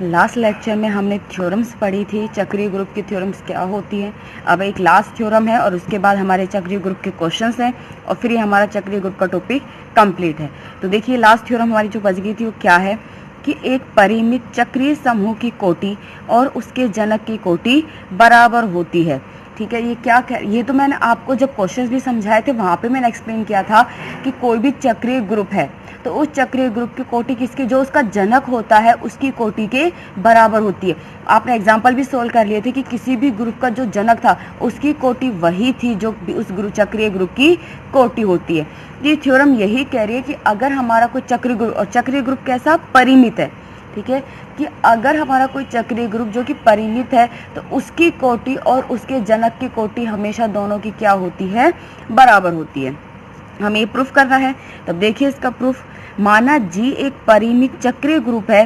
Last lecture में हमने theorems पढ़ी थी, चक्रीय ग्रुप की थ्योरम्स क्या होती हैं। अब एक लास्ट थ्योरम है और उसके बाद हमारे चक्रीय ग्रुप के क्वेश्चंस हैं और फिर ये हमारा चक्रीय ग्रुप का टॉपिक कंप्लीट है। तो देखिए लास्ट थ्योरम हमारी जो बच गई थी वो क्या है कि एक परिमित चक्रीय समूह की कोटि और उसके जनक की कोटि बराबर होती है। ठीक है, ये तो मैंने आपको जब क्वेश्चंस भी समझाए थे वहाँ पे मैंने एक्सप्लेन किया था कि कोई भी चक्रीय ग्रुप है तो उस चक्रीय ग्रुप की कोटि किसकी, जो उसका जनक होता है उसकी कोटि के बराबर होती है। आपने एग्जांपल भी सोल्व कर लिए थे कि किसी भी ग्रुप का जो जनक था उसकी कोटि वही थी जो उस चक्रीय ग्रुप की कोटि होती है। ये थ्योरम यही कह रही है कि अगर हमारा कोई चक्रीय ग्रुप, और चक्रीय ग्रुप कैसा, परिमित है, ठीक है, कि अगर हमारा कोई चक्रीय ग्रुप जो कि परिमित है तो उसकी कोटि और उसके जनक की कोटि हमेशा दोनों की क्या होती है, बराबर होती है। हमें ये प्रूफ करना है। तब देखिए इसका प्रूफ, माना जी एक परिमित चक्रीय ग्रुप है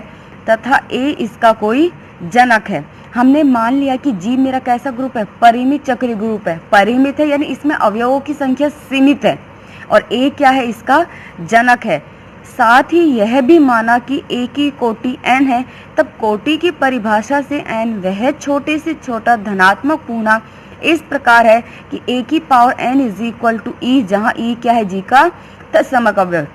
तथा ए इसका कोई जनक है। हमने मान लिया कि जी मेरा कैसा ग्रुप है, परिमित चक्रीय ग्रुप है। परिमित है यानी इसमें अवयवों की संख्या सीमित है और ए क्या है, इसका जनक है। साथ ही यह भी माना कि ए की कोटि n है, तब कोटि की परिभाषा से n वह छोटे से छोटा धनात्मक पूर्णांक इस प्रकार है कि a की power n is equal to e, जहाँ ई क्या है, जी का तत्समक अवयव।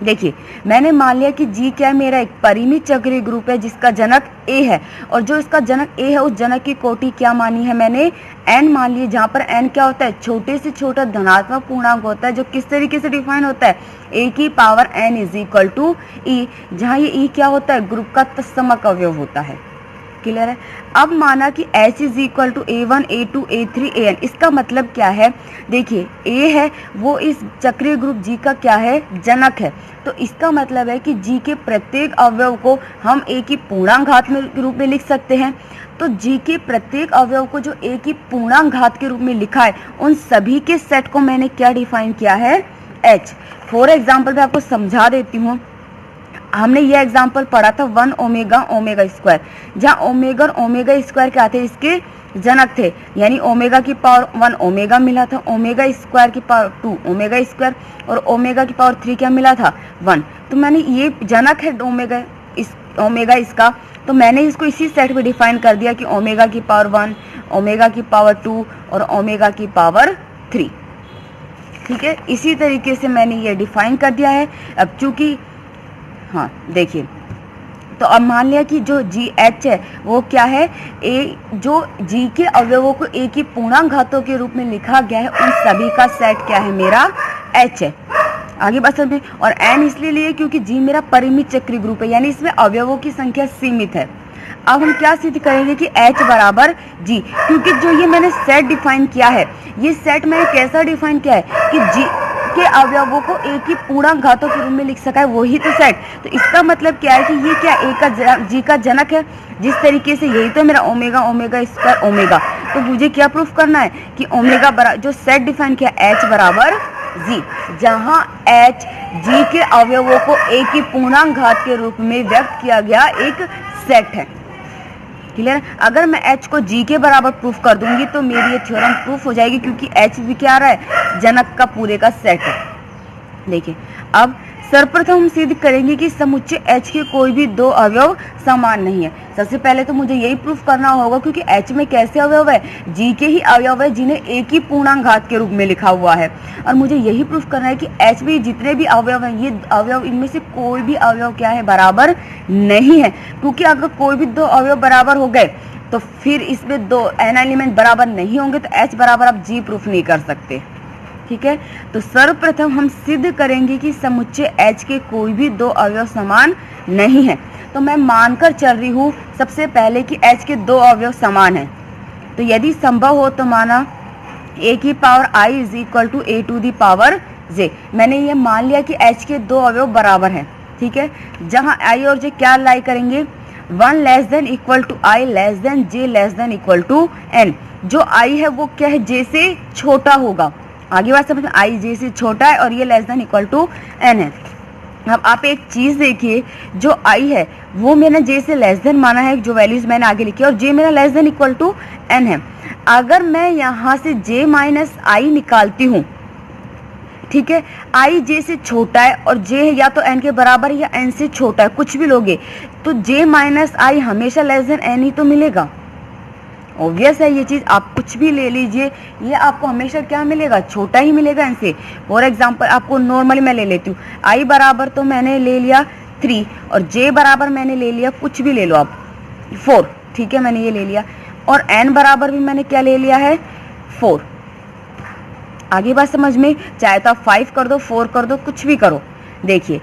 देखिए मैंने मान लिया कि जी क्या है, मेरा एक परिमित चक्रीय ग्रुप है जिसका जनक ए है और जो इसका जनक ए है उस जनक की कोटि क्या मानी है मैंने, n मान ली, जहाँ पर n क्या होता है, छोटे से छोटा धनात्मक पूर्णांक होता है जो किस तरीके से डिफाइन होता है, a की power n is equal to e, जहाँ ये ई क्या होता है, ग्रुप का तत्समक अवयव होता है। क्लियर है। अब माना कि h is equal to a1 a2 a3 an, इसका मतलब क्या है, देखिए a है वो इस चक्रीय ग्रुप g का क्या है, जनक है। तो इसका मतलब है कि g के प्रत्येक अवयव को हम a की पूर्णांक घात में रूप में लिख सकते हैं। तो g के प्रत्येक अवयव को जो a की पूर्णांक घात के रूप में लिखा है उन सभी के सेट को मैंने क्या डिफाइन किया है, h। फॉर एग्जाम्पल मैं आपको समझा देती हूँ। हमने ये एग्जाम्पल पढ़ा था 1 ओमेगा ओमेगा स्क्वायर, जहाँ ओमेगा और ओमेगा स्क्वायर क्या थे, इसके जनक थे, यानी ओमेगा की पावर 1 ओमेगा मिला था, ओमेगा स्क्वायर की पावर 2 ओमेगा स्क्वायर और ओमेगा की पावर 3 क्या मिला था, 1। तो मैंने ये जनक है ओमेगा इसका, तो मैंने इसको इसी सेट में डिफाइन कर दिया कि ओमेगा की पावर 1, ओमेगा की पावर 2 और ओमेगा की पावर 3। ठीक है, इसी तरीके से मैंने ये डिफाइन कर दिया है। अब चूंकि हाँ देखिए, तो अब मान लिया कि जो जी एच है वो क्या है, ए, जो जी के अवयवों को ए की पूर्णांक घातों के रूप में लिखा गया है उन सभी का सेट क्या है, मेरा एच है। आगे बात समझ में। और एन इसलिए लिए क्योंकि जी मेरा परिमित चक्रीय ग्रुप है, यानी इसमें अवयवों की संख्या सीमित है। अब हम क्या सिद्ध करेंगे कि h बराबर जी, क्योंकि जो ये मैंने सेट डिफाइन किया है, ये सेट मैंने कैसा डिफाइन किया है कि जी के अवयवों को a की पूर्णांक घातों के रूप में लिख सका है, वही तो सेट। तो इसका मतलब क्या है कि ये क्या a का जी का जनक है, जिस तरीके से यही तो मेरा ओमेगा ओमेगा स्क्वायर ओमेगा। तो मुझे क्या प्रूफ करना है कि ओमेगा बराबर जो सेट डिफाइन किया h बराबर जी, जहाँ h जी के अवयवों को a की पूर्णांक घात के रूप में व्यक्त किया गया एक सेट है। क्लियर। अगर मैं h को g के बराबर प्रूफ कर दूंगी तो मेरी ये थ्योरम प्रूफ हो जाएगी, क्योंकि h भी क्या आ रहा है, जनक का पूरे का सेट है। देखिए अब सर्वप्रथम हम सिद्ध करेंगे कि समुच्चय h के कोई भी दो अवयव समान नहीं है। सबसे पहले तो मुझे यही प्रूफ करना होगा, क्योंकि h में कैसे अवयव है, g के ही अवयव है जिन्हें a की पूर्णांक घात के रूप में लिखा हुआ है। और मुझे यही प्रूफ करना है कि h में जितने भी अवयव हैं, ये अवयव इनमें से कोई भी अवयव क्या है, बराबर नहीं है। क्योंकि अगर कोई भी दो अवयव बराबर हो गए तो फिर इसमें दो n एलिमेंट बराबर नहीं होंगे, तो h बराबर आप g प्रूफ नहीं कर सकते। ठीक है, तो सर्वप्रथम हम सिद्ध करेंगे कि समुच्चय h के कोई भी दो अवयव समान नहीं है। तो मैं मानकर चल रही हूँ सबसे पहले कि h के दो अवयव समान हैं। तो यदि संभव हो तो माना a की power i is equal to a to the power j। मैंने ये मान लिया कि h के दो अवयव बराबर हैं। ठीक है, जहाँ i और j क्या लाई करेंगे, 1 less than equal to i less than j less than equal to n। जो i है वो क्या है, j से छोटा होगा। आगे बात समझ में, i j से छोटा है और ये less than equal to n है। अब आप एक चीज देखिए, जो i है वो मैंने j से लेस देन माना है, जो वैल्यूज मैंने आगे लिखी है, और j मेरा less than equal to n है। अगर मैं यहाँ से j माइनस i निकालती हूँ, ठीक है, i j से छोटा है और j या तो n के बराबर या n से छोटा है, कुछ भी लोगे, तो j माइनस आई हमेशा लेस देन n ही तो मिलेगा। ऑब्वियस है ये चीज़, आप कुछ भी ले लीजिए, ये आपको हमेशा क्या मिलेगा, छोटा ही मिलेगा इनसे। फॉर एग्जांपल आपको नॉर्मली मैं ले लेती हूँ, i बराबर तो मैंने ले लिया 3 और j बराबर मैंने ले लिया, कुछ भी ले लो आप 4, ठीक है, मैंने ये ले लिया, और n बराबर भी मैंने क्या ले लिया है 4। आगे बात समझ में, चाहे तो आप 5 कर दो, 4 कर दो, कुछ भी करो। देखिए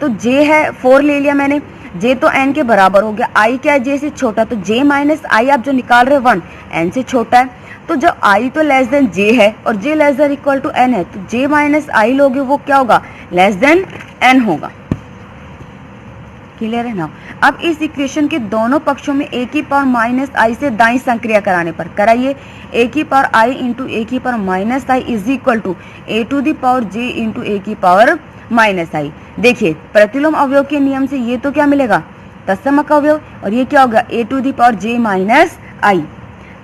तो j है 4 ले लिया मैंने, j तो n के बराबर हो गया, i क्या है j से छोटा, तो j माइनस आई आप जो निकाल रहे 1 n से छोटा है, तो जब i तो लेस देन j है और j less than equal to n है, तो j माइनस आई लोगे वो क्या होगा, लेस देन n होगा। क्लियर है ना। अब इस इक्वेशन के दोनों पक्षों में a की पावर माइनस आई से दाईं संक्रिया कराने पर कराइए, a की पावर i इंटू a की power minus i is equal to a to the power j into a की पावर माइनस आई। देखिए प्रतिलोम अवयव के नियम से ये तो क्या मिलेगा, तत्समक अवयव, और ये क्या होगा a to the power j minus i.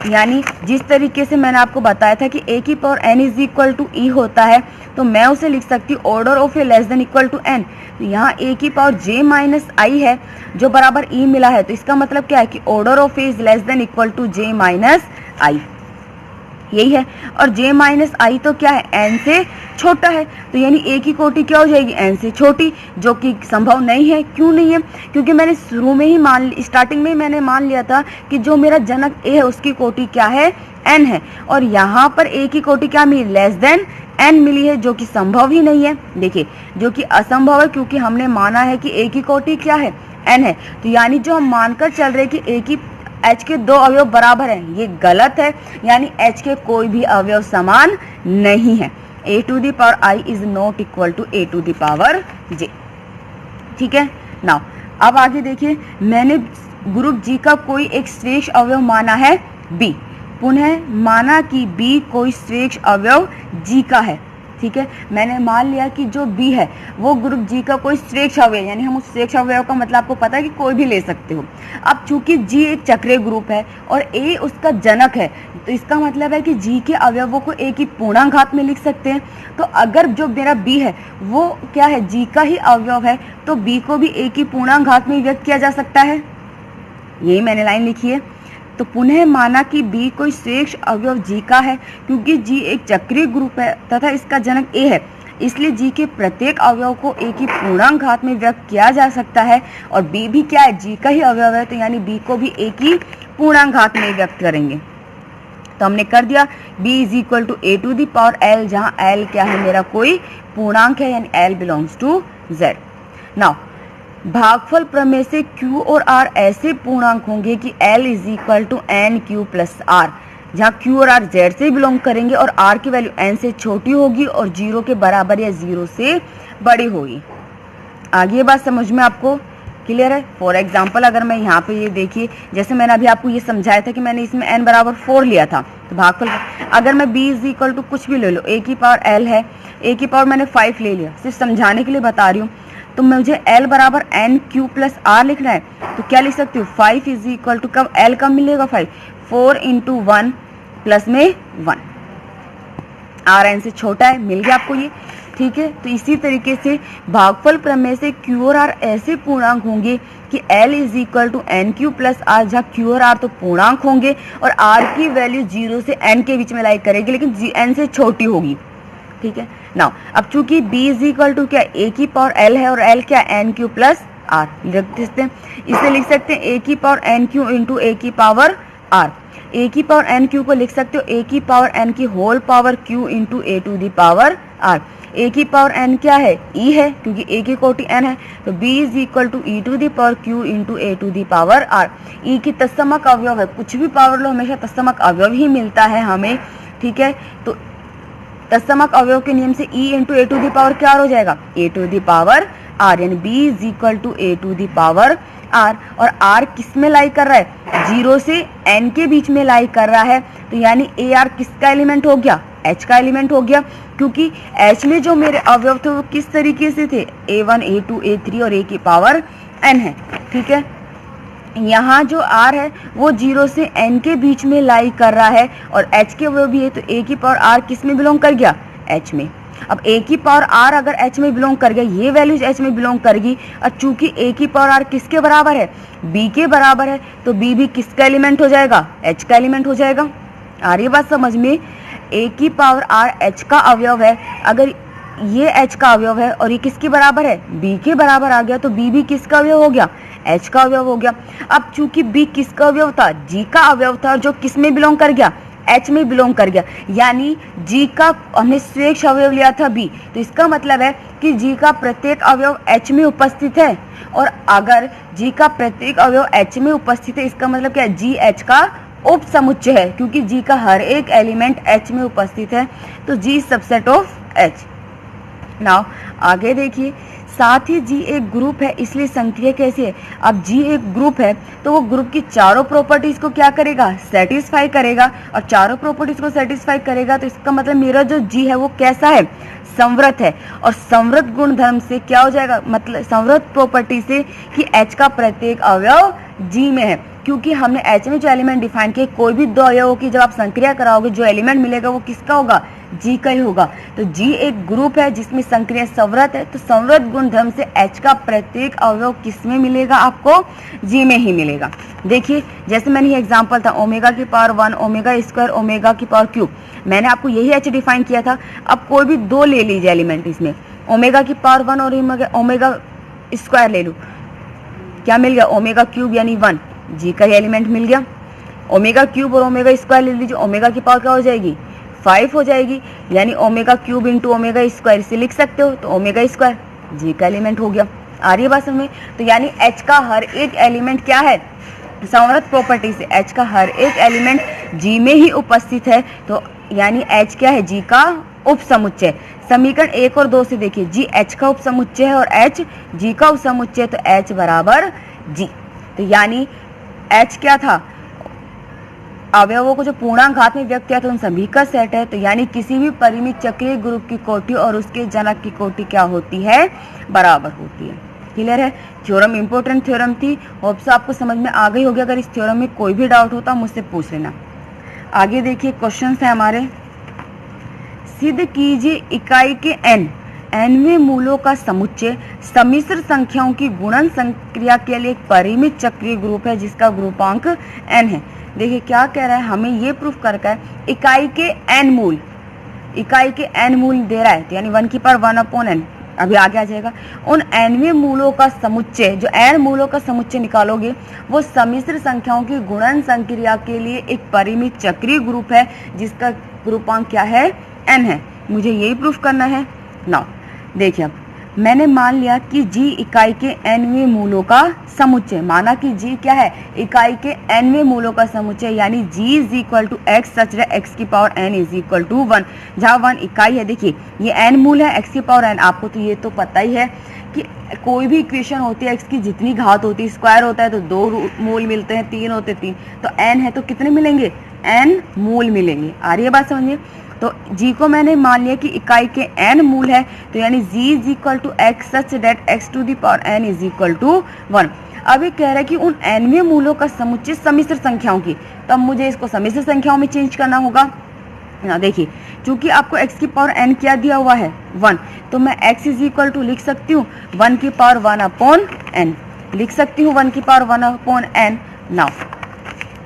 यानी जिस तरीके से मैंने आपको बताया था कि a की power n is equal to e होता है, तो मैं उसे लिख सकती हूँ order of a less than equal to n। तो यहाँ a की पावर j माइनस आई है जो बराबर e मिला है, तो इसका मतलब क्या है कि order of a is less than equal to j minus i, यही है। और j माइनस आई तो क्या है, n से छोटा है, तो यानी a की कोटि क्या हो जाएगी, n से छोटी, जो कि संभव नहीं है। क्यों नहीं है, क्योंकि मैंने शुरू में ही स्टार्टिंग में ही मैंने मान लिया था कि जो मेरा जनक a है उसकी कोटि क्या है, n है, और यहाँ पर a की कोटि क्या मिली, लेस देन n मिली है, जो कि संभव ही नहीं है। देखिए जो कि असंभव है, क्योंकि हमने माना है कि a की कोटि क्या है, n है, तो यानी जो हम मानकर चल रहे कि a की h के दो अवयव बराबर हैं, ये गलत है, यानी h के कोई भी अवयव समान नहीं है। a to the power i is not equal to a to the power j, ठीक है। नाउ अब आगे देखिए, मैंने ग्रुप G का कोई एक श्रेष्ठ अवयव माना है B, पुनः माना कि B कोई श्रेष्ठ अवयव G का है, ठीक है। मैंने मान लिया कि जो B है वो ग्रुप G का कोई श्रेष्ठ अवयव, यानी हम उस श्रेष्ठ अवयव का मतलब आपको पता है कि कोई भी ले सकते हो। अब चूंकि G एक चक्रीय ग्रुप है और A उसका जनक है, तो इसका मतलब है कि G के अवयवों को A की पूर्णांक घात में लिख सकते हैं। तो अगर जो मेरा B है वो क्या है, G का ही अवयव है, तो B को भी A की पूर्णांक घात में व्यक्त किया जा सकता है, यही मैंने लाइन लिखी है। तो पुनः माना कि B कोई श्रेष्ठ अवयव G का है, क्योंकि G एक चक्रीय ग्रुप है तथा इसका जनक A है, इसलिए G के प्रत्येक अवयव को A की पूर्णांक घात में व्यक्त किया जा सकता है, और B भी क्या है, G का ही अवयव है, तो यानी B को भी A की पूर्णांक घात में व्यक्त करेंगे। तो हमने कर दिया B is equal to A to the power L, जहाँ L क्या है, मेरा कोई पूर्णांक है, यानी L belongs to Z। Now भागफल प्रमेय से Q और R ऐसे पूर्णांक होंगे कि L is equal to n q plus R, जहाँ Q और R Z से बिलोंग करेंगे और R की वैल्यू n से छोटी होगी और 0 के बराबर या 0 से बड़ी होगी। आगे ये बात समझ में आपको क्लियर है। फॉर एग्जाम्पल अगर मैं यहाँ पे ये देखिए, जैसे मैंने अभी आपको ये समझाया था कि मैंने इसमें n बराबर 4 लिया था, तो भागफल अगर मैं B इज इक्वल टू कुछ भी ले लो, A की पावर L है, A की पावर मैंने 5 ले लिया, सिर्फ समझाने के लिए बता रही हूँ, तो मुझे L बराबर एन क्यू प्लस R लिखना है, तो क्या लिख सकती हूँ, 5 इज इक्वल टू कब, L कब मिलेगा, 5, 4 इंटू 1 प्लस में 1, R n से छोटा है, मिल गया आपको ये, ठीक है। तो इसी तरीके से भागफल प्रमेय से Q और R ऐसे पूर्णांक होंगे कि L is equal to n q plus R, जहाँ Q और R तो पूर्णांक होंगे और R की वैल्यू 0 से n के बीच में लाई करेगी, लेकिन n से छोटी होगी, ठीक है। नाउ अब चूंकि B इज इक्वल टू क्या, A की पावर L है और L क्या, एन क्यू प्लस R लिख सकते हैं, इसे लिख सकते हैं A की power n q into A की पावर R। A की पावर एन क्यू को लिख सकते हो A की पावर n की whole power Q into A to the power R। A की पावर n क्या है, E है, क्योंकि A की कोटि n है, तो B is equal to E to the power Q into A to the power R। E की तत्समक अवयव है, कुछ भी पावर लो हमेशा तत्समक अवयव ही मिलता है हमें, ठीक है। तो तत्समक अवयव के नियम से E into A to the power क्या हो जाएगा, A to the power R, यानी B is equal to A to the power R। और R किस में लाई कर रहा है, 0 से n के बीच में लाई कर रहा है, तो यानी AR किसका एलिमेंट हो गया, H का एलिमेंट हो गया, क्योंकि H में जो मेरे अवयव थे वो किस तरीके से थे, A1 A2 A3 और A की पावर n है, ठीक है। यहाँ जो R है वो 0 से n के बीच में लाई कर रहा है और H के अवयव भी है, तो A की पावर R किस में बिलोंग कर गया, H में। अब a की पावर r अगर h में बिलोंग कर गया, ये वैल्यूज h में बिलोंग करेगी, और चूंकि a की पावर r किसके बराबर है, b के बराबर है, तो b भी किसका एलिमेंट हो जाएगा, h का एलिमेंट हो जाएगा। आ रही बात समझ में? a की पावर r h का अवयव है, अगर ये h का अवयव है और ये किसके बराबर है, b के बराबर आ गया, तो b भी किसका अवयव हो गया, h का अवयव हो गया। अब चूंकि b किसका अवयव था, g का अवयव था, जो किस में बिलोंग कर गया, h में बिलोंग कर गया, यानी g का हमने स्वेच्छ अवयव लिया था b, तो इसका मतलब है कि g का प्रत्येक अवयव h में उपस्थित है, और अगर g का प्रत्येक अवयव h में उपस्थित है, इसका मतलब क्या है, g h का उप समुच्चय है, क्योंकि g का हर एक एलिमेंट h में उपस्थित है, तो g subset of h। Now आगे देखिए, साथ ही G एक ग्रुप है, इसलिए संक्रिया कैसी है। अब G एक ग्रुप है तो वो ग्रुप की चारों प्रॉपर्टीज को क्या करेगा, सेटिस्फाई करेगा, और चारों प्रॉपर्टीज को सेटिस्फाई करेगा, तो इसका मतलब मेरा जो G है वो कैसा है, संवृत है। और संवृत गुणधर्म से क्या हो जाएगा, मतलब संवृत प्रॉपर्टी से कि H का प्रत्येक अवयव G में है, क्योंकि हमने H में जो एलिमेंट डिफाइन किए, कोई भी दो अवयवों की जब आप संक्रिया कराओगे, जो एलिमेंट मिलेगा वो किसका होगा, G का ही होगा। तो G एक ग्रुप है जिसमें संक्रिया संवृत है, तो संवृत गुणधर्म से H का प्रत्येक अवयव किस में मिलेगा, आपको G में ही मिलेगा। देखिए जैसे मैंने ये एग्जांपल था, ओमेगा की पावर 1 ओमेगा स्क्वायर ओमेगा की पावर क्यूब, मैंने आपको यही H डिफाइन किया था। अब कोई भी दो ले लीजिए एलिमेंट, इसमें ओमेगा की पावर 1 और ओमेगा स्क्वायर ले लो, क्या मिल गया, ओमेगा क्यूब यानी 1, G का ही एलिमेंट मिल गया। ओमेगा क्यूब और ओमेगा स्क्वायर ले लीजिए, ओमेगा की पावर क्या हो जाएगी, 5 हो जाएगी, यानी omega cube into omega square से लिख सकते हो, तो ओमेगा स्क्वायर G का एलिमेंट हो गया। आ रही है बात समझ में? तो यानी H का हर एक एलिमेंट क्या है, संवृत प्रॉपर्टी से H का हर एक एलिमेंट G में ही उपस्थित है, तो यानी H क्या है, G का उप समुच्चय। समीकरण 1 और 2 से देखिए, G H का उप समुच्चय है और H G का उप समुच्चय है, तो H बराबर G। तो यानी H क्या था, अवयवों को जो पूर्णांक घात में व्यक्त किया था उन सभी का सेट है, तो यानी किसी भी परिमित चक्रीय ग्रुप की कोटि और उसके जनक की कोटि क्या होती है, बराबर होती है। क्लियर है? थ्योरम इंपॉर्टेंट थ्योरम थी, होप सो आपको समझ में आ गई होगी। अगर इस थ्योरम में कोई भी डाउट होता मुझसे पूछ लेना। आगे देखिए क्वेश्चन है हमारे, सिद्ध कीजिए इकाई के nवें मूलों का समुच्चय सम्मिश्र संख्याओं की गुणन संक्रिया के लिए एक परिमित चक्रीय ग्रुप है जिसका ग्रुपांक n है। देखिए क्या कह रहा है, हमें ये प्रूफ करना है इकाई के n मूल, इकाई के n मूल दे रहा है, तो यानी 1 की पावर 1/n, अभी आगे आ जाएगा। उन nवें मूलों का समुच्चय, जो n मूलों का समुच्चय निकालोगे वो सम्मिश्र संख्याओं की गुणन संक्रिया के लिए एक परिमित चक्रीय ग्रुप है जिसका ग्रुपांक क्या है, n है। मुझे यही प्रूफ करना है। नाउ देखिए, अब मैंने मान लिया कि G इकाई के nवें मूलों का समुच्चय, माना कि G क्या है, इकाई के nवें मूलों का समुच्चय, यानी G is equal to x such that x की power n is equal to 1, जहाँ 1 इकाई है। देखिए ये n मूल है, x की पावर n, आपको तो ये तो पता ही है कि कोई भी इक्वेशन होती है x की जितनी घात होती है, स्क्वायर होता है तो 2 मूल मिलते हैं, 3 होते 3, तो n है तो कितने मिलेंगे, n मूल मिलेंगे। आ रही है बात समझिए? तो G को मैंने मान लिया कि इकाई के n मूल है, तो यानी G is equal to x such that x to the power n is equal to 1। अब ये कह रहा है कि उन nवें मूलों का समुच्चय सम्मिश्र संख्याओं की, तो अब मुझे इसको सम्मिश्र संख्याओं में चेंज करना होगा ना। देखिए चूंकि आपको x की पावर n क्या दिया हुआ है, 1, तो मैं x इज इक्वल टू लिख सकती हूँ 1 की पावर 1/n, लिख सकती हूँ 1 की पावर 1/n। नाउ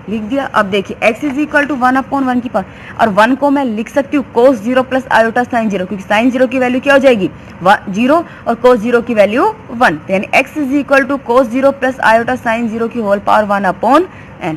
लिख दिया। अब देखिए x इज इक्वल टू 1/1 की पावर, और 1 को मैं लिख सकती हूँ cos 0 प्लस आयोटा साइन 0, क्योंकि साइन 0 की वैल्यू क्या हो जाएगी 0 और cos 0 की वैल्यू 1, तो यानी x is equal to cos 0 plus iota sine 0 की होल पावर 1/n।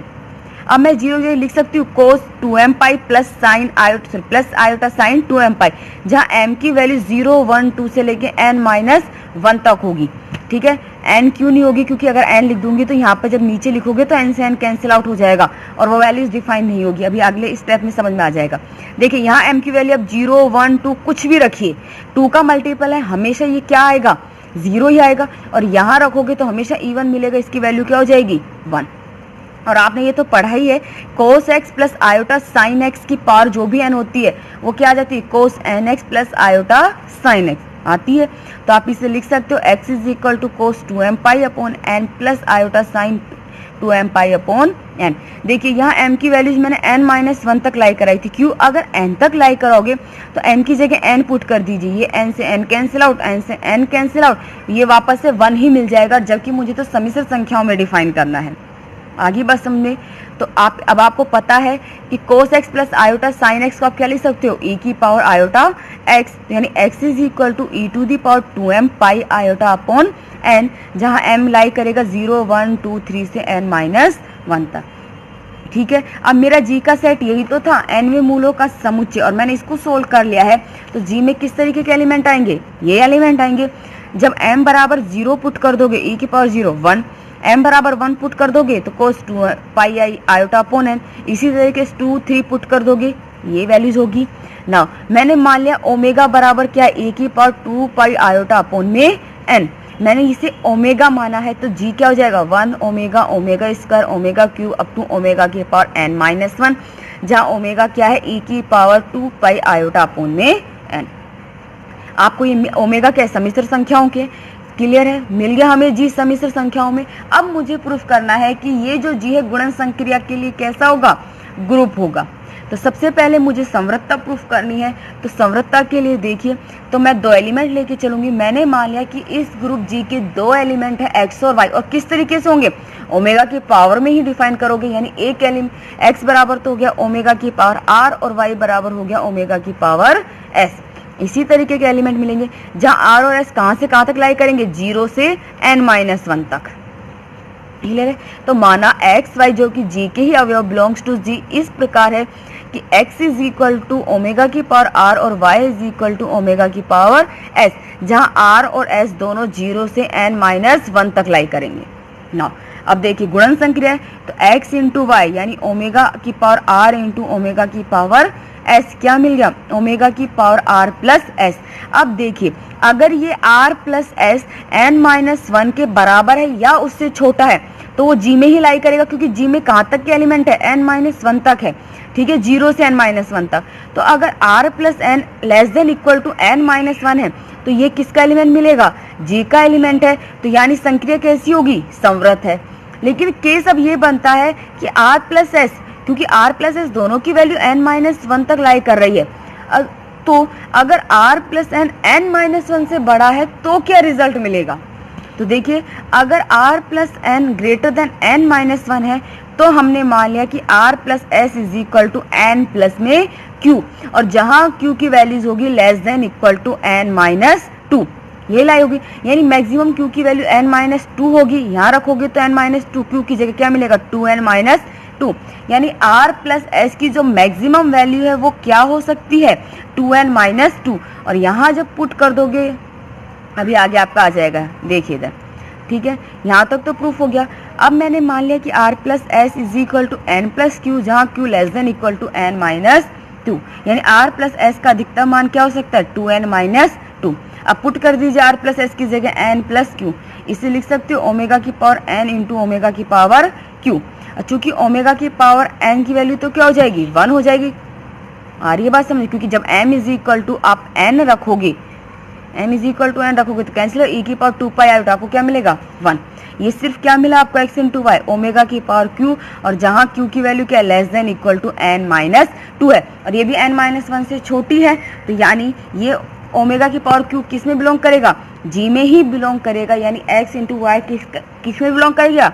अब मैं 0 लिख सकती हूँ cos 2m pi plus sign iota plus iota sine 2m पाई, जहाँ m की वैल्यू 0 1 2 से लेके n-1 तक होगी। ठीक है, n क्यों नहीं होगी, क्योंकि अगर n लिख दूंगी तो यहाँ पर जब नीचे लिखोगे तो n से n कैंसिल आउट हो जाएगा और वो वैल्यूज डिफाइन नहीं होगी। अभी अगले स्टेप में समझ में आ जाएगा। देखिए यहाँ m की वैल्यू अब 0 1 2 कुछ भी रखिए, 2 का मल्टीपल है, हमेशा ये क्या आएगा 0 ही आएगा, और यहाँ रखोगे तो हमेशा इवन मिलेगा, इसकी वैल्यू क्या हो जाएगी 1। और आपने ये तो पढ़ा ही है, cos x plus iota sign x की पावर जो भी n होती है वो क्या आ जाती है cos nx plus iota sign x आती है। तो आप इसे लिख सकते हो x is equal to cos 2m pi upon n plus iota sine 2m pi upon n। देखिए यहाँ m की वैल्यूज मैंने n-1 तक लाई कराई थी। क्यों? अगर n तक लाई कराओगे तो m की जगह n पुट कर दीजिए, ये n से n कैंसिल आउट, n से n कैंसिल आउट, ये वापस से 1 ही मिल जाएगा, जबकि मुझे तो सम्मिश्र संख्याओं में डिफाइन करना है। आगे बस समझे तो अब आपको पता है कि cos x plus iota sin x को आप क्या लिख सकते हो, e की पावर आयोटा x, यानी x is equal to e to the power 2m pi iota upon n, जहां m लाई करेगा 0 1 2 3 से n-1 तक। ठीक है, अब मेरा g का सेट यही तो था, nवें मूलों का समुच्चय, और मैंने इसको सोल्व कर लिया है। तो g में किस तरीके के एलिमेंट आएंगे, ये एलिमेंट आएंगे। जब m बराबर 0 पुट कर दोगे, e की पावर 0 1, m बराबर 1 पुट कर दोगे तो cos 2 पाई आई आयोटा अपॉन n, इसी तरीके से 2 3 पुट कर दोगे, ये वैल्यूज होगी। नाउ मैंने मान लिया ओमेगा बराबर क्या है, e की पावर 2 पाई आयोटा अपॉन में n, मैंने इसे ओमेगा माना है, तो g क्या हो जाएगा 1 omega omega square omega cube up to omega की पावर n-1, जहाँ ओमेगा क्या है, e की पावर 2 पाई आयोटा अपॉन में n। आपको ये ओमेगा क्या है, सम्मिश्र संख्याओं के, क्लियर है, मिल गया हमें जी सम्मिश्र संख्याओं में। अब मुझे प्रूफ करना है कि ये जो जी है गुणन संक्रिया के लिए कैसा होगा, ग्रुप होगा। तो सबसे पहले मुझे संवृत्ता प्रूफ करनी है। तो संवृत्ता के लिए देखिए, तो मैं 2 एलिमेंट लेके चलूंगी। मैंने मान लिया कि इस ग्रुप जी के 2 एलिमेंट है x और y, और किस तरीके से होंगे, ओमेगा की पावर में ही डिफाइन करोगे, यानी एक एलिमेंट x बराबर तो हो गया ओमेगा की पावर r और y बराबर हो गया ओमेगा की पावर s। इसी तरीके के एलिमेंट मिलेंगे जहां r और s कहां से कहां तक लाई करेंगे, 0 से n-1 तक। क्लियर है, तो माना x y जो कि g के ही अवयव बिलोंग्स टू g इस प्रकार है कि x is equal to omega की पावर r और y is equal to omega की पावर s, जहां r और s दोनों 0 से n-1 तक लाई करेंगे। ना अब देखिए गुणन संक्रिया है, तो x इंटू वाई यानी ओमेगा की पावर r इंटू ओमेगा की पावर s, क्या मिल गया, ओमेगा की पावर r प्लस s। अब देखिए अगर ये r प्लस s n-1 के बराबर है या उससे छोटा है तो वो g में ही लाई करेगा, क्योंकि g में कहाँ तक के एलिमेंट है, n-1 तक है। ठीक है, 0 से n-1 तक। तो अगर r plus n less than equal to n-1 है तो ये किसका एलिमेंट मिलेगा, g का एलिमेंट है। तो यानी संक्रिया कैसी होगी, संवृत है। लेकिन केस अब ये बनता है कि r प्लस s, क्योंकि r प्लस s दोनों की वैल्यू n-1 तक लाई कर रही है, तो अगर r प्लस n n-1 से बड़ा है तो क्या रिजल्ट मिलेगा। तो देखिए अगर r plus n greater than n-1 है तो हमने मान लिया कि r plus s is equal to n plus में q, और जहां q की वैल्यूज होगी less than equal to n-2, ये लाई होगी, यानी मैक्सिमम q की वैल्यू n-2 होगी। यहाँ रखोगे तो n-2, q की जगह क्या मिलेगा 2n-2, यानी r प्लस s की जो मैक्सिमम वैल्यू है वो क्या हो सकती है 2n-2, और यहाँ जब पुट कर दोगे अभी आगे आपका आ जाएगा, देखिए इधर। ठीक है, यहाँ तक तो प्रूफ हो गया। अब मैंने मान लिया कि r plus s is equal to n plus q, जहाँ q less than equal to n-2, यानी r प्लस s का अधिकतम मान क्या हो सकता है 2n-2। अब पुट कर दीजिए r प्लस s की जगह n प्लस क्यू, इसे लिख सकते हो ओमेगा की पावर n इंटू ओमेगा की पावर q। चूंकि ओमेगा की पावर n की वैल्यू तो क्या हो जाएगी 1 हो जाएगी। आ रही है बात समझ, क्योंकि जब m इज इक्वल टू आप n रखोगे, m is equal to n रखोगे तो कैंसिल हो, e की पावर 2 पाई आउट, आपको क्या मिलेगा 1। ये सिर्फ क्या मिला आपको x इंटू वाई ओमेगा की पावर q, और जहां q की वैल्यू क्या है less than equal to n-2 है, और ये भी n-1 से छोटी है, तो यानी ये ओमेगा की पावर q किस में बिलोंग करेगा, g में ही बिलोंग करेगा, यानी x इंटू वाई किस में बिलोंग करेगा,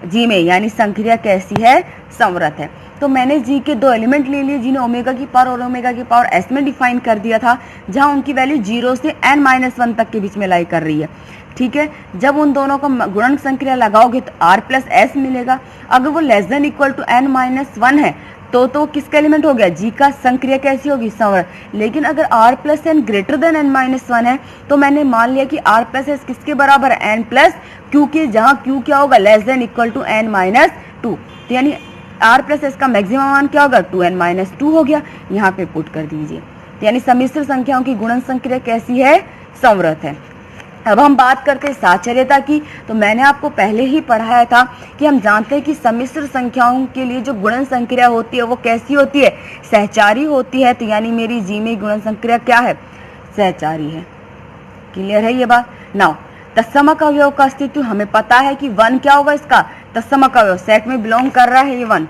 g में, यानी संक्रिया कैसी है, संवृत है। तो मैंने g के 2 एलिमेंट ले लिए जिन्हें ओमेगा की पावर और ओमेगा की पावर s में डिफाइन कर दिया था, जहां उनकी वैल्यू 0 से n-1 तक के बीच में लाई कर रही है। ठीक है, जब उन दोनों का गुणन संक्रिया लगाओगे तो r प्लस s मिलेगा। अगर वो less than equal to n-1 है तो किसका एलिमेंट हो गया, g का, संक्रिया कैसी होगी, संवृत। लेकिन अगर r plus n greater than n-1 है तो मैंने मान लिया कि r प्लस s किसके बराबर है, n प्लस q के, जहां q क्या होगा less than equal to n-2, तो यानी r प्लस s का मैक्सिमम मान क्या होगा 2n-2 हो गया। यहाँ पे पुट कर दीजिए, तो यानी सम्मिश्र संख्याओं की गुणन संक्रिया कैसी है, संवृत है। अब हम बात करते हैं साहचर्यता की। तो मैंने आपको पहले ही पढ़ाया था कि हम जानते हैं कि सम्मिश्र संख्याओं के लिए जो गुणन संक्रिया होती है वो कैसी होती है, सहचारी होती है। तो यानी मेरी जी में गुणन संक्रिया क्या है, सहचारी है। क्लियर है ये बात। नाउ तत्समक अवयव का अस्तित्व हमें पता है कि 1 क्या होगा, इसका तत्समक अवयव सेट में बिलोंग कर रहा है ये 1,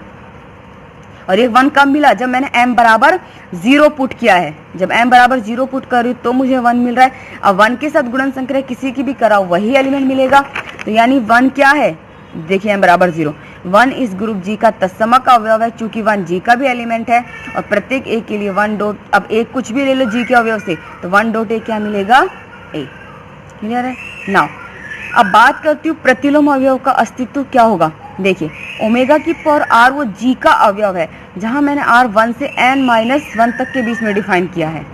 और ये 1 कब मिला? जब मैंने m बराबर 0 पुट किया है। जब m बराबर 0 पुट कर रही हूँ तो मुझे 1 मिल रहा है। अब 1 के साथ गुणन संक्रिया किसी की भी कराओ वही एलिमेंट मिलेगा, तो यानी 1 क्या है? देखिए m बराबर 0, 1 इस ग्रुप G का तत्समक अवयव है, चूंकि 1 G का भी एलिमेंट है और प्रत्येक एक के लिए 1 डॉट, अब एक कुछ भी ले लो G के अवयव से तो 1 डॉट ए क्या मिलेगा? ए। क्लियर है? नाउ अब बात करती हूँ प्रतिलोम अवयव का अस्तित्व क्या होगा। देखिए ओमेगा की पावर r वो G का अवयव है, जहां मैंने r 1 से n-1 तक के बीच में डिफाइन किया है।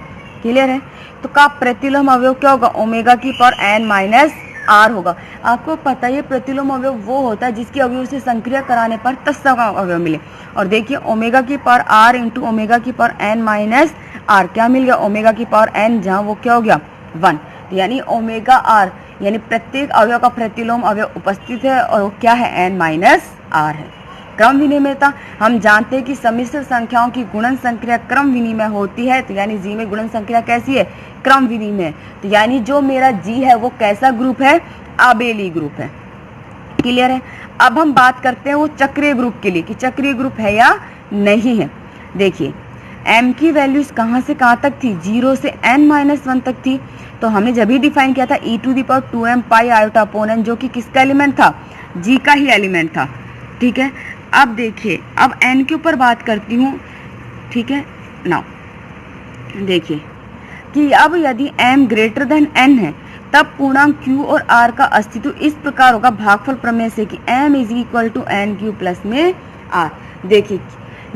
क्लियर है? तो का प्रतिलोम अवयव क्या होगा? ओमेगा की पावर n-r होगा। आपको पता है प्रतिलोम अवयव वो होता है जिसके अवयव से संक्रिया कराने पर तत्समक अवयव मिले। और देखिए ओमेगा की पावर r इंटू ओमेगा की पावर n-r क्या मिल गया? ओमेगा की पावर n, जहां वो क्या हो गया? 1। तो यानी ओमेगा r यानी प्रत्येक अवयव का प्रतिलोम अवयव उपस्थित है और वो क्या है? n-r है। क्रम विनिमयता, हम जानते हैं कि सम्मिश्र संख्याओं की गुणन संक्रिया क्रम विनिमय होती है, तो यानी जी में गुणन संक्रिया कैसी है? क्रम विनिमय। तो यानी जो मेरा जी है वो कैसा ग्रुप है? आबेली ग्रुप है। क्लियर है? अब हम बात करते हैं वो चक्रीय ग्रुप के लिए कि चक्रीय ग्रुप है या नहीं है। देखिए m की वैल्यूज कहाँ से कहाँ तक थी? 0 से n-1 तक थी। तो हमने जब भी डिफाइन किया था e⁻2m पाई आयोटा अपॉन n, जो कि किसका एलिमेंट था? g का ही एलिमेंट था। ठीक है, अब देखिए अब n के ऊपर बात करती हूँ। ठीक है, नाउ देखिए कि अब यदि m ग्रेटर देन n है तब पूर्णांक q और r का अस्तित्व इस प्रकार होगा भागफल प्रमेय से कि m is equal to n³ plus में r। देखिए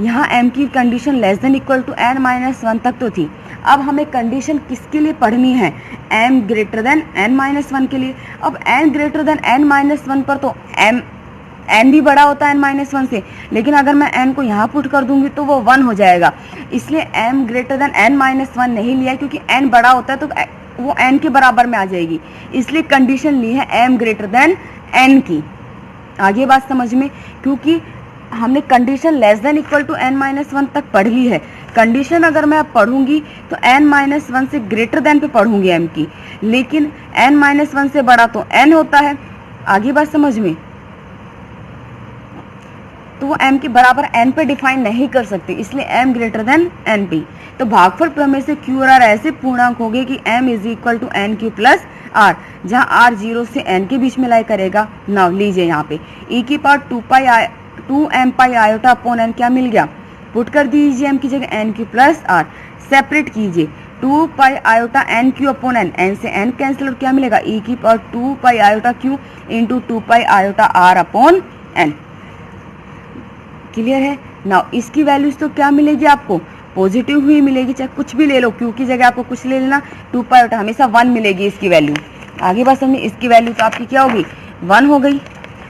यहाँ m की condition less than equal to n-1 तक तो थी। अब हमें कंडीशन किसके लिए पढ़नी है? m ग्रेटर देन n-1 के लिए। अब n ग्रेटर देन n-1 पर तो n भी बड़ा होता है n-1 से, लेकिन अगर मैं n को यहाँ पुट कर दूंगी तो वो 1 हो जाएगा। इसलिए m ग्रेटर देन n-1 नहीं लिया, क्योंकि n बड़ा होता है तो वो n के बराबर में आ जाएगी। इसलिए कंडीशन ली है m ग्रेटर देन n की। आगे बात समझ में, क्योंकि हमने condition less than equal to n-1 तक पढ़ ली है। कंडीशन अगर मैं अब पढ़ूंगी तो n-1 से ग्रेटर देन पे पढ़ूंगी m की, लेकिन n-1 से बड़ा तो n होता है। आगे बात समझ में, तो वो m के बराबर n पे डिफाइन नहीं कर सकते, इसलिए m ग्रेटर देन n पे। तो भागफल प्रमेय से q और r ऐसे पूर्णांक हो गए कि m is equal to n³ plus r, जहाँ r 0 से n के बीच में लाई करेगा। नाउ लीजिए यहाँ पे e⁻2m पाई आयोटा अपॉन n क्या मिल गया? पुट कर दीजिए m की जगह n³ प्लस r, सेपरेट कीजिए 2 pi iota n³ upon n, n से n कैंसिल और क्या मिलेगा? e⁻2 पाई iota q into 2 pi iota r upon n। Clear है? नाउ इसकी वैल्यूज तो क्या मिलेगी आपको? पॉजिटिव ही मिलेगी, चाहे कुछ भी ले लो, q की जगह आपको कुछ ले लेना, 2 पाई आयोटा हमेशा 1 मिलेगी इसकी वैल्यू। आगे बात समझिए, इसकी वैल्यू तो आपकी क्या होगी? 1 हो गई।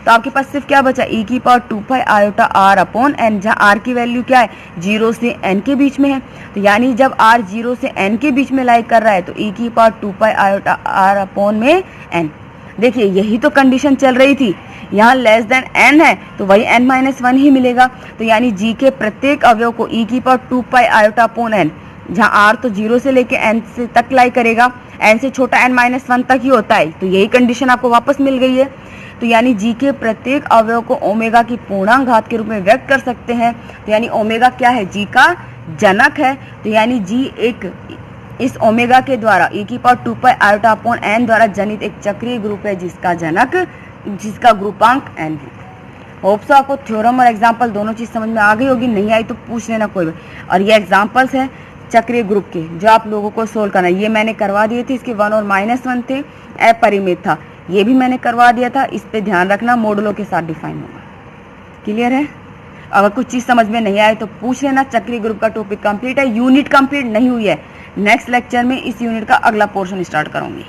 तो आपके पास सिर्फ क्या बचा? e⁻2 पाई आयोटा r अपॉन n, जहाँ r की वैल्यू क्या है? 0 से n के बीच में है। तो यानी जब r 0 से n के बीच में लाई कर रहा है तो e⁻2 पाई आयोटा r अपॉन में n। देखिए यही तो कंडीशन चल रही थी, यहाँ लेस देन n है तो वही n-1 ही मिलेगा। तो यानी g के प्रत्येक अवयव को e⁻2 पाई आयोटा अपॉन n, जहाँ r तो 0 से लेके n से तक लाई करेगा, n से छोटा n-1 तक ही होता है। तो यही कंडीशन आपको वापस मिल गई है। तो यानी g के प्रत्येक अवयव को ओमेगा की पूर्णांक घात के रूप में व्यक्त कर सकते हैं। तो यानी ओमेगा क्या है? g का जनक है। तो यानी g एक इस ओमेगा के द्वारा e⁻2 पाई आयोटा अपॉन n द्वारा जनित एक चक्रीय ग्रुप है जिसका ग्रुपांक n है। होप सो आपको थ्योरम और एग्जाम्पल दोनों चीज समझ में आ गई होगी, नहीं आई तो पूछ लेना कोई भी। और ये एग्जाम्पल्स है चक्रीय ग्रुप के जो आप लोगों को सोल्व करना है। ये मैंने करवा दिए थे, इसके 1 और -1 थे, अपरिमित था, ये भी मैंने करवा दिया था। इस पे ध्यान रखना, मॉडलों के साथ डिफाइन होगा। क्लियर है? अगर कुछ चीज समझ में नहीं आए तो पूछ लेना। चक्रीय ग्रुप का टॉपिक कंप्लीट है, यूनिट कंप्लीट नहीं हुई है। नेक्स्ट लेक्चर में इस यूनिट का अगला पोर्शन स्टार्ट करूंगी।